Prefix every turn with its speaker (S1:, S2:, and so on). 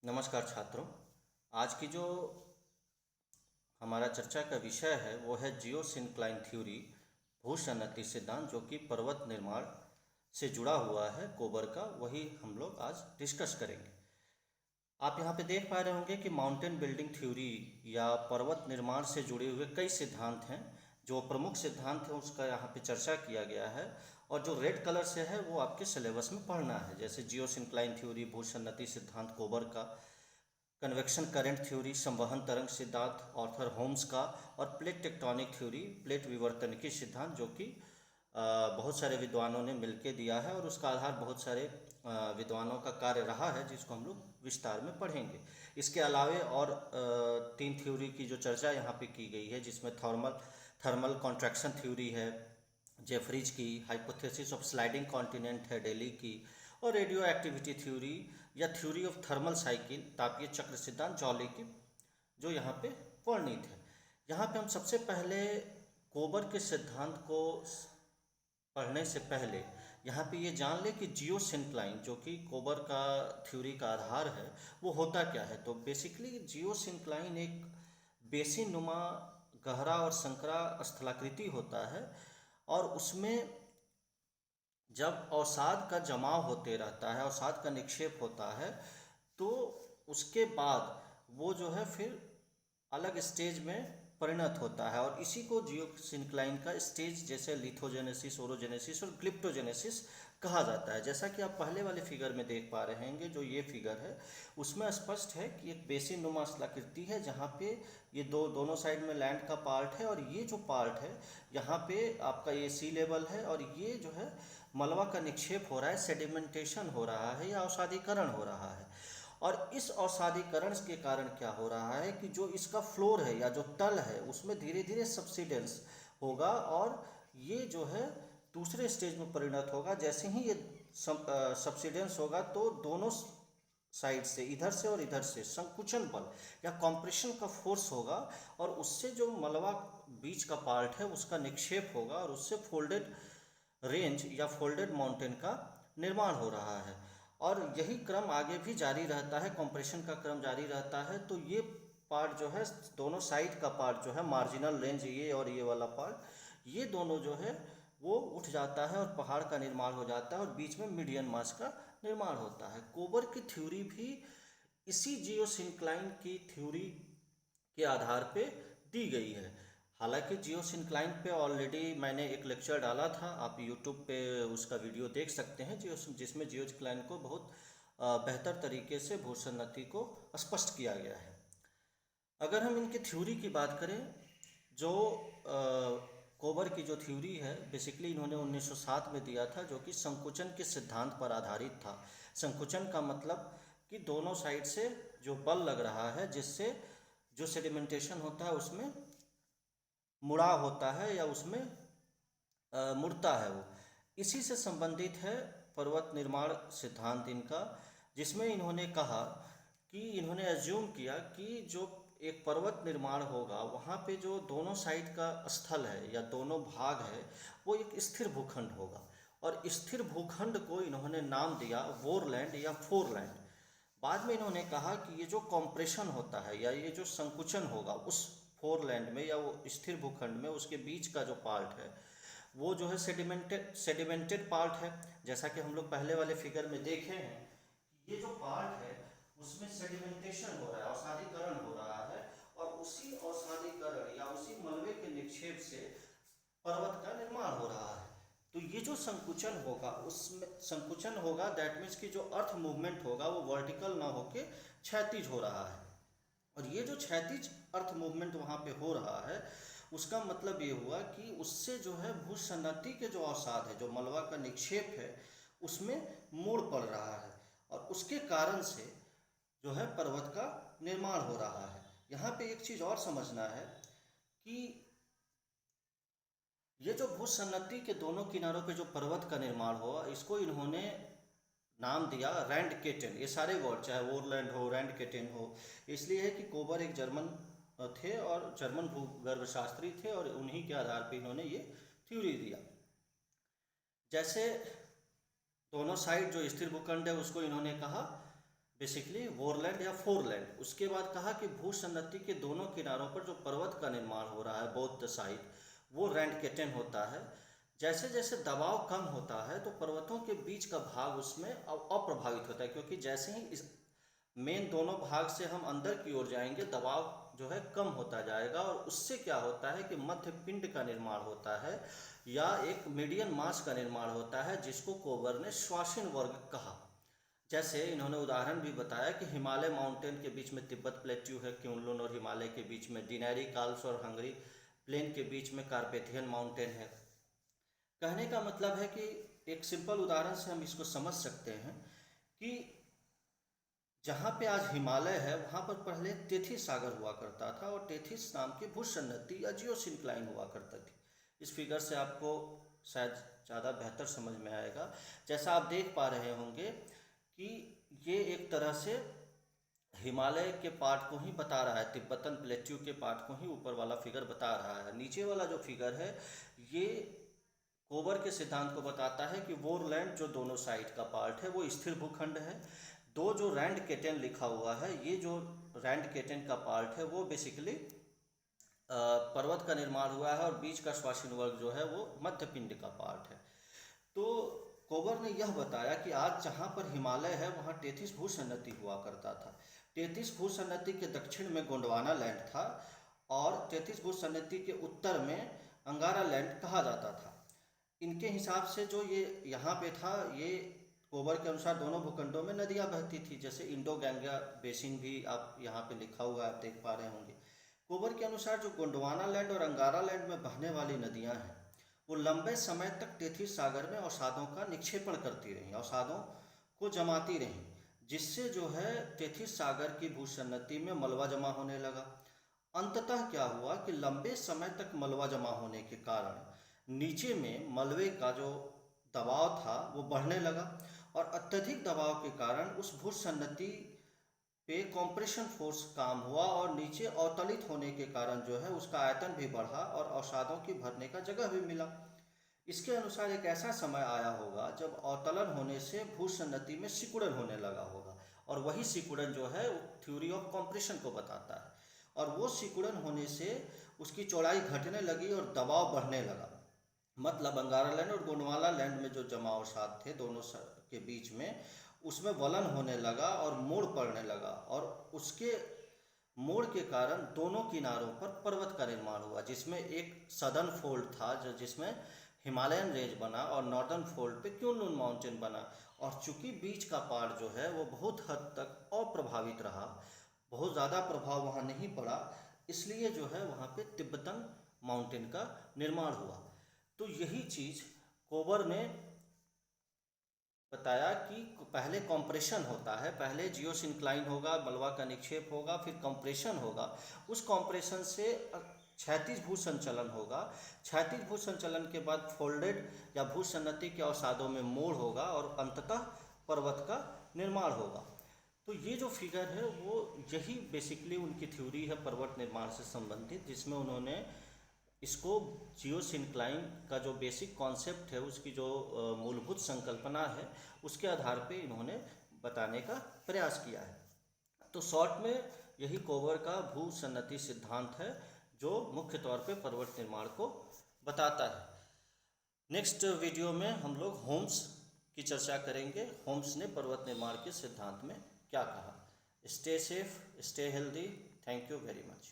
S1: नमस्कार छात्रों। आज की जो हमारा चर्चा का विषय है वो है जियोसिंक्लाइन थ्योरी, भूसन्नति सिद्धांत, जो कि पर्वत निर्माण से जुड़ा हुआ है कोबर का। वही हम लोग आज डिस्कस करेंगे। आप यहाँ पे देख पा रहे होंगे कि माउंटेन बिल्डिंग थ्योरी या पर्वत निर्माण से जुड़े हुए कई सिद्धांत हैं। जो प्रमुख सिद्धांत है उसका यहाँ पे चर्चा किया गया है, और जो रेड कलर से है वो आपके सिलेबस में पढ़ना है, जैसे जियोसिंक्लाइन थ्योरी, भूसन्नति सिद्धांत कोबर का, कन्वेक्शन करंट थ्योरी, संवहन तरंग सिद्धांत ऑर्थर होम्स का, और प्लेट टेक्टोनिक थ्योरी, प्लेट विवर्तनिकी सिद्धांत, जो कि बहुत सारे विद्वानों ने मिलके दिया है, और उसका आधार बहुत सारे विद्वानों का कार्य रहा है, जिसको हम लोग विस्तार में पढ़ेंगे। इसके अलावे और तीन थ्योरी की जो चर्चा यहाँ पे की गई है, जिसमें थर्मल थर्मल कॉन्ट्रैक्शन थ्योरी है जेफरीज की, हाइपोथेसिस ऑफ स्लाइडिंग कॉन्टिनेंट है डेली की, और रेडियो एक्टिविटी थ्योरी या थ्योरी ऑफ थर्मल साइकिल, तापीय चक्र सिद्धांत जॉली की, जो यहाँ पे वर्णित है। यहाँ पे हम सबसे पहले कोबर के सिद्धांत को पढ़ने से पहले यहाँ पे ये जान ले कि जियोसिंक्लाइन, जो कि कोबर का थ्योरी का आधार है, वो होता क्या है। तो बेसिकली जियोसिंक्लाइन एक बेसिन नुमा गहरा और संकरा स्थलाकृति होता है, और उसमें जब अवसाद का जमाव होते रहता है, अवसाद का निक्षेप होता है, तो उसके बाद वो जो है फिर अलग स्टेज में परिणत होता है, और इसी को जियोसिंक्लाइन का स्टेज, जैसे लिथोजेनेसिस, ओरोजेनेसिस और ग्लिप्टोजेनेसिस कहा जाता है। जैसा कि आप पहले वाले फिगर में देख पा रहे होंगे, जो ये फिगर है उसमें स्पष्ट है कि एक बेसिन नुमा स्थलाकृति है, जहाँ पे ये दोनों साइड में लैंड का पार्ट है, और ये जो पार्ट है यहाँ पे आपका ये सी लेवल है, और ये जो है मलबा का निक्षेप हो रहा है, सेडिमेंटेशन हो रहा है या अवसादीकरण हो रहा है। और इस अवसादीकरण के कारण क्या हो रहा है कि जो इसका फ्लोर है या जो तल है उसमें धीरे धीरे सब्सिडेंस होगा, और ये जो है दूसरे स्टेज में परिणत होगा। जैसे ही ये सब्सिडेंस होगा तो दोनों साइड से, इधर से और इधर से, संकुचन बल या कॉम्प्रेशन का फोर्स होगा, और उससे जो मलबा बीच का पार्ट है उसका निक्षेप होगा, और उससे फोल्डेड रेंज या फोल्डेड माउंटेन का निर्माण हो रहा है। और यही क्रम आगे भी जारी रहता है, कंप्रेशन का क्रम जारी रहता है। तो ये पार्ट जो है, दोनों साइड का पार्ट जो है, मार्जिनल रेंज ये और ये वाला पार्ट, ये दोनों जो है वो उठ जाता है, और पहाड़ का निर्माण हो जाता है, और बीच में मीडियन मास का निर्माण होता है। कोबर की थ्योरी भी इसी जियोसिंक्लाइन की थ्योरी के आधार पे दी गई है। हालांकि जियोसिंक्लाइन पे ऑलरेडी मैंने एक लेक्चर डाला था, आप यूट्यूब पे उसका वीडियो देख सकते हैं, जिसमें जियोसिंक्लाइन को बहुत बेहतर तरीके से भूसन्नति को स्पष्ट किया गया है। अगर हम इनकी थ्योरी की बात करें, जो कोबर की जो थ्योरी है, बेसिकली इन्होंने 1907 में दिया था, जो कि संकुचन के सिद्धांत पर आधारित था। संकुचन का मतलब कि दोनों साइड से जो बल लग रहा है, जिससे जो सेडिमेंटेशन होता है उसमें मुड़ाव होता है या उसमें मुड़ता है वो, इसी से संबंधित है पर्वत निर्माण सिद्धांत इनका। जिसमें इन्होंने कहा कि इन्होंने एज्यूम किया कि जो एक पर्वत निर्माण होगा वहाँ पे जो दोनों साइड का स्थल है या दोनों भाग है वो एक स्थिर भूखंड होगा, और स्थिर भूखंड को इन्होंने नाम दिया वोरलैंड या फोरलैंड। बाद में इन्होंने कहा कि ये जो कॉम्प्रेशन होता है या ये जो संकुचन होगा उस फोरलैंड में या वो स्थिर भूखंड में, उसके बीच का जो पार्ट है वो जो है सेडिमेंटेड पार्ट है। जैसा कि हम लोग पहले वाले फिगर में देखे हैं, ये जो पार्ट है उसमें सेडिमेंटेशन हो रहा है, अवसादीकरण हो रहा है, और उसी अवसादीकरण या उसी मलबे के निक्षेप से पर्वत का निर्माण हो रहा है। तो ये जो संकुचन होगा, उसमें संकुचन होगा, दैट मीन्स कि जो अर्थ मूवमेंट होगा वो वर्टिकल ना होके क्षैतिज हो रहा है। और ये जो क्षैतिज अर्थ मूवमेंट वहाँ पे हो रहा है, उसका मतलब ये हुआ कि उससे जो है भूसन्नति के जो अवसाद है, जो मलबा का निक्षेप है, उसमें मोड़ पड़ रहा है, और उसके कारण से जो है पर्वत का निर्माण हो रहा है। यहाँ पे एक चीज़ और समझना है कि ये जो भूसन्नति के दोनों किनारों पे जो पर्वत का निर्माण हुआ, इसको इन्होंने नाम दिया रैंडकेटेन। ये सारे वर्ड, चाहे वोरलैंड हो, रैंडकेटेन हो, इसलिए है कि कोबर एक जर्मन थे और जर्मन भूगर्भशास्त्री थे, और उन्हीं के आधार पे इन्होंने ये थ्योरी दिया। जैसे दोनों साइड जो स्थिर भूखंड है उसको इन्होंने कहा बेसिकली वोरलैंड या फोरलैंड। उसके बाद कहा कि भूसन्नति के दोनों किनारों पर जो पर्वत का निर्माण हो रहा है बोथ द साइड, वो रैंडकेटन होता है। जैसे जैसे दबाव कम होता है तो पर्वतों के बीच का भाग उसमें अप्रभावित होता है, क्योंकि जैसे ही इस मेन दोनों भाग से हम अंदर की ओर जाएंगे दबाव जो है कम होता जाएगा, और उससे क्या होता है कि मध्य पिंड का निर्माण होता है या एक मीडियन मास का निर्माण होता है, जिसको कोबर ने श्वासीन वर्ग कहा। जैसे इन्होंने उदाहरण भी बताया कि हिमालय माउंटेन के बीच में तिब्बत प्लेट्यू है, क्यूनलुन, और हिमालय के बीच में डिनेरी काल्स और हंगरी प्लेन के बीच में कार्पेथियन माउंटेन है। कहने का मतलब है कि एक सिंपल उदाहरण से हम इसको समझ सकते हैं कि जहाँ पे आज हिमालय है वहाँ पर पहले तेथिस सागर हुआ करता था, और तेथिस नाम की भूसन्नति या जियोसिंक्लाइन हुआ करता थी। इस फिगर से आपको शायद ज़्यादा बेहतर समझ में आएगा। जैसा आप देख पा रहे होंगे कि ये एक तरह से हिमालय के पार्ट को ही बता रहा है, तिब्बतन प्लेट्यू के पार्ट को ही ऊपर वाला फिगर बता रहा है। नीचे वाला जो फिगर है ये कोबर के सिद्धांत को बताता है कि वोरलैंड जो दोनों साइड का पार्ट है वो स्थिर भूखंड है। दो जो रैंडकेटन लिखा हुआ है, ये जो रैंडकेटन का पार्ट है वो बेसिकली पर्वत का निर्माण हुआ है, और बीच का श्वासीन वर्ग जो है वो मध्य पिंड का पार्ट है। तो कोबर ने यह बताया कि आज जहाँ पर हिमालय है वहाँ तेथिस भूसन्नति हुआ करता था। तेथिस भूसन्नति के दक्षिण में गोंडवाना लैंड था, और तेथिस भूसन्नति के उत्तर में अंगारा लैंड कहा जाता था। इनके हिसाब से जो ये यहाँ पे था, ये कोबर के अनुसार दोनों भूखंडों में नदियाँ बहती थी। जैसे इंडो गंगा बेसिन भी आप यहाँ पे लिखा हुआ है, आप देख पा रहे होंगे। कोबर के अनुसार जो गोंडवाना लैंड और अंगारा लैंड में बहने वाली नदियाँ हैं वो लंबे समय तक तेथिस सागर में अवसादों का निक्षेपण करती रहीं, अवसादों को जमाती रहीं, जिससे जो है तेथिस सागर की भूसन्नति में मलबा जमा होने लगा। अंततः क्या हुआ कि लंबे समय तक मलबा जमा होने के कारण नीचे में मलबे का जो दबाव था वो बढ़ने लगा, और अत्यधिक दबाव के कारण उस भूसन्नति पे कॉम्प्रेशन फोर्स काम हुआ, और नीचे अवतलित होने के कारण जो है उसका आयतन भी बढ़ा और अवसादों की भरने का जगह भी मिला। इसके अनुसार एक ऐसा समय आया होगा जब अवतलन होने से भूसन्नति में सिकुड़न होने लगा होगा, और वही सिकुड़न जो है थ्योरी ऑफ कॉम्प्रेशन को बताता है, और वो सिकुड़न होने से उसकी चौड़ाई घटने लगी और दबाव बढ़ने लगा। मतलब अंगारा लैंड और गोंडवाना लैंड में जो जमा अवसाद थे दोनों के बीच में, उसमें वलन होने लगा और मोड़ पड़ने लगा, और उसके मोड़ के कारण दोनों किनारों पर पर्वत का निर्माण हुआ, जिसमें एक सदर्न फोल्ड था जो जिसमें हिमालयन रेंज बना, और नॉर्दर्न फोल्ड पे क्यूनलुन माउंटेन बना। और चूंकि बीच का पार्ट जो है वो बहुत हद तक अप्रभावित रहा, बहुत ज़्यादा प्रभाव वहाँ नहीं पड़ा, इसलिए जो है वहाँ पे तिब्बतन माउंटेन का निर्माण हुआ। तो यही चीज़ कोबर ने बताया कि पहले कॉम्प्रेशन होता है, पहले जियोसिंक्लाइन होगा, मलबा का निक्षेप होगा, फिर कॉम्प्रेशन होगा। उस कॉम्प्रेशन से क्षैतिज भूसंचलन होगा, क्षैतिज भूसंचलन के बाद फोल्डेड या भूसन्नति के अवसादों में मोड़ होगा, और अंततः पर्वत का निर्माण होगा। तो ये जो फिगर है वो यही बेसिकली उनकी थ्योरी है पर्वत निर्माण से संबंधित, जिसमें उन्होंने इसको जियोसिंक्लाइन का जो बेसिक कॉन्सेप्ट है, उसकी जो मूलभूत संकल्पना है, उसके आधार पे इन्होंने बताने का प्रयास किया है। तो शॉर्ट में यही कोबर का भूसन्नति सिद्धांत है, जो मुख्य तौर पे पर्वत निर्माण को बताता है। नेक्स्ट वीडियो में हम लोग होम्स की चर्चा करेंगे। होम्स ने पर्वत निर्माण के सिद्धांत में क्या कहा। Stay safe, stay healthy. Thank you very much.